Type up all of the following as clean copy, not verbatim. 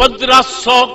1500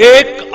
1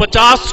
50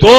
2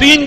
3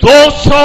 200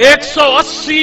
180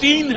3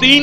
3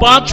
5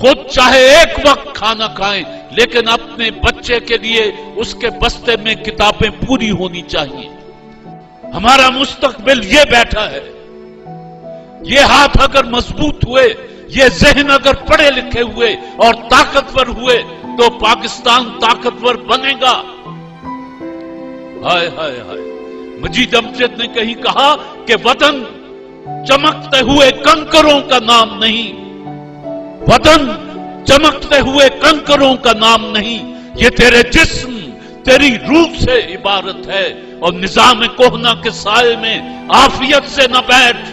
خود چاہے ایک وقت کھانا کھائیں لیکن اپنے بچے کے لیے اس کے بستے میں کتابیں پوری ہونی چاہیے. ہمارا مستقبل یہ بیٹھا ہے. یہ ہاتھ اگر مضبوط ہوئے، یہ ذہن اگر پڑھے لکھے ہوئے اور طاقتور ہوئے تو پاکستان طاقتور بنے گا. ہائے ہائے ہائے. مجید امجد نے کہیں کہا کہ وطن چمکتے ہوئے کنکروں کا نام نہیں، وطن چمکتے ہوئے کنکروں کا نام نہیں، یہ تیرے جسم تیری روح سے عبارت ہے. اور نظام کوہنا کے سائے میں عافیت سے نہ بیٹھ،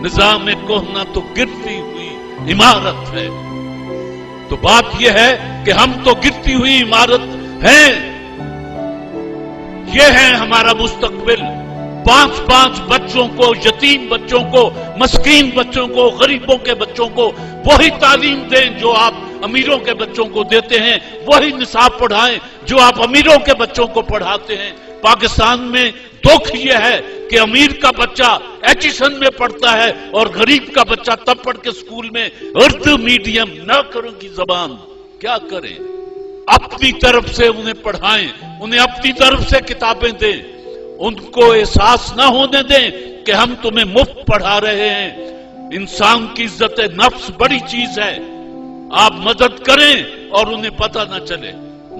نظام کوہنا تو گرتی ہوئی عمارت ہے. تو بات یہ ہے کہ ہم تو گرتی ہوئی عمارت ہیں. یہ ہے ہمارا مستقبل. 5 بچوں کو، یتیم بچوں کو، مسکین بچوں کو، غریبوں کے بچوں کو وہی تعلیم دیں جو آپ امیروں کے بچوں کو دیتے ہیں، وہی نصاب پڑھائیں جو آپ امیروں کے بچوں کو پڑھاتے ہیں. پاکستان میں دکھ یہ ہے کہ امیر کا بچہ ایجوکیشن میں پڑھتا ہے اور غریب کا بچہ تب پڑھ کے اسکول میں اردو میڈیم نہ کروں کی زبان. کیا کریں؟ اپنی طرف سے انہیں پڑھائیں، انہیں اپنی طرف سے کتابیں دیں. ان کو احساس نہ ہونے دیں کہ ہم تمہیں مفت پڑھا رہے ہیں. انسان کی عزت نفس بڑی چیز ہے. آپ مدد کریں اور انہیں پتہ نہ چلے.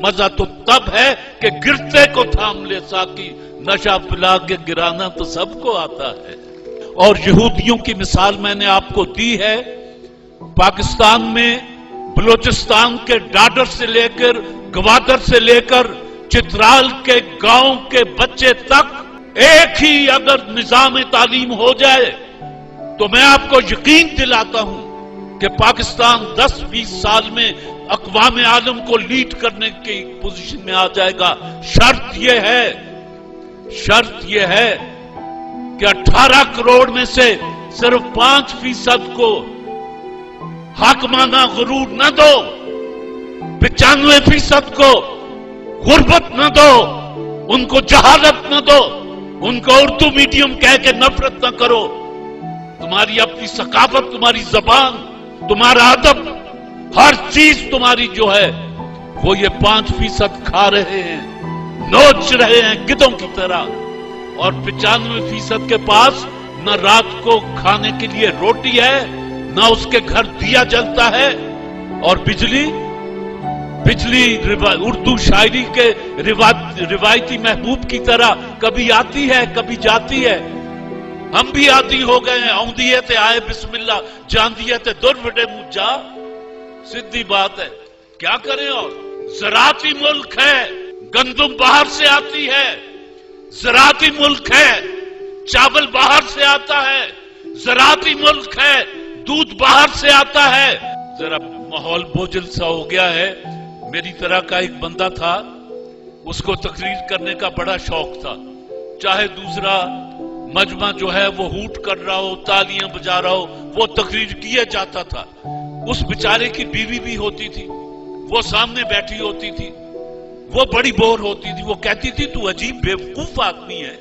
مزہ تو تب ہے کہ گرتے کو تھام لے ساقی، نشہ پلا کے گرانا تو سب کو آتا ہے. اور یہودیوں کی مثال میں نے آپ کو دی ہے. پاکستان میں بلوچستان کے ڈاڈر سے لے کر، گوادر سے لے کر چترال کے گاؤں کے بچے تک ایک ہی اگر نظام تعلیم ہو جائے تو میں آپ کو یقین دلاتا ہوں کہ پاکستان 10-20 سال میں اقوام عالم کو لیڈ کرنے کی پوزیشن میں آ جائے گا. شرط یہ ہے کہ 18 کروڑ میں سے صرف 5% کو حاکمانہ غرور نہ دو، 95% کو غربت نہ دو، ان کو جہالت نہ دو، ان کو اردو میڈیم کہہ کے نفرت نہ کرو. تمہاری اپنی ثقافت، تمہاری زبان، تمہارا ادب، ہر چیز تمہاری جو ہے وہ یہ 5% کھا رہے ہیں، نوچ رہے ہیں گدوں کی طرح. اور 95% کے پاس نہ رات کو کھانے کے لیے روٹی ہے، نہ اس کے گھر دیا جلتا ہے. اور بجلی اردو شاعری کے روایتی محبوب کی طرح کبھی آتی ہے کبھی جاتی ہے. ہم بھی عادی ہو گئے ہیں. آؤندیے تے آئے بسم اللہ، جاندیے تے در وڈے مجھا. سیدھی بات ہے، کیا کریں. اور زراعتی ملک ہے، گندم باہر سے آتی ہے. زراعتی ملک ہے، چاول باہر سے آتا ہے. زراعتی ملک ہے، دودھ باہر سے آتا ہے. ذرا ماحول بوجھل سا ہو گیا ہے. میری طرح کا ایک بندہ تھا، اس کو تقریر کرنے کا بڑا شوق تھا. چاہے دوسرا مجمع جو ہے وہ ہوٹ کر رہا ہو، تالیاں بجا رہا ہو، وہ تقریر کیا جاتا تھا. اس بیچارے کی بیوی بھی ہوتی تھی، وہ سامنے بیٹھی ہوتی تھی، وہ بڑی بور ہوتی تھی. وہ کہتی تھی تو عجیب بیوقوف آدمی ہے،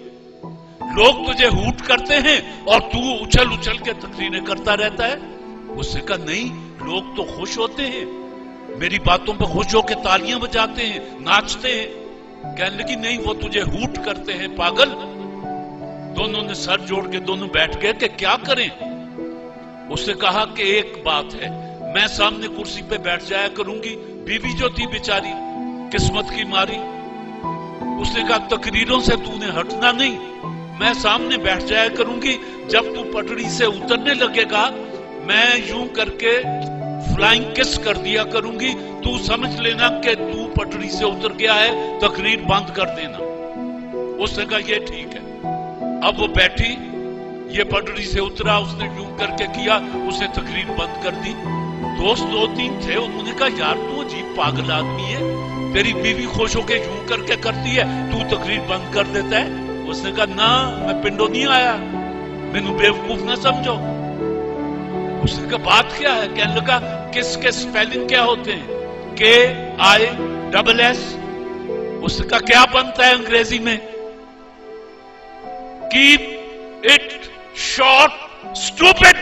لوگ تجھے ہوٹ کرتے ہیں اور تو اچھل اچھل کے تقریریں کرتا رہتا ہے. اس نے کہا نہیں، لوگ تو خوش ہوتے ہیں، میری باتوں پہ خوش ہو کے تالیاں بجاتے ہیں، ناچتے ہیں. کہنے لگی نہیں، وہ تجھے ہوٹ کرتے ہیں پاگل. دونوں نے سر جوڑ کے دونوں بیٹھ گئے کہ کیا کریں. اس نے کہا کہ ایک بات ہے، میں سامنے کرسی پہ بیٹھ جایا کروں گی. بیوی جو تھی بیچاری قسمت کی ماری، اس نے کہا تقریروں سے تو نے ہٹنا نہیں، میں سامنے بیٹھ جایا کروں گی. جب تو پٹڑی سے اترنے لگے گا میں یوں کر کے فلائنگ کس کر دیا کروں گی، تو سمجھ لینا کہ تو پٹڑی سے اتر گیا ہے، تقریر بند کر دینا. اس نے کہا یہ ٹھیک ہے. اب وہ بیٹھی، یہ پٹڑی سے اترا، اس نے یوں کر کے کیا، اس نے تقریر بند کر دی. دوست 2-3 تھے، انہوں نے کہا یار تو عجیب پاگل آدمی ہے، تیری بیوی خوش ہو کے یوں کر کے کرتی ہے، تو تقریر بند کر دیتا ہے. اس نے کہا نہ، میں پنڈوں نہیں آیا، مینوں بیوقوف نہ سمجھو. اس نے کہا بات کیا ہے؟ کہنے لگا کس کے سپیلنگ کیا ہوتے ہیں؟ KISS. اس نے کہا کیا بنتا ہے انگریزی میں؟ Keep it short, stupid.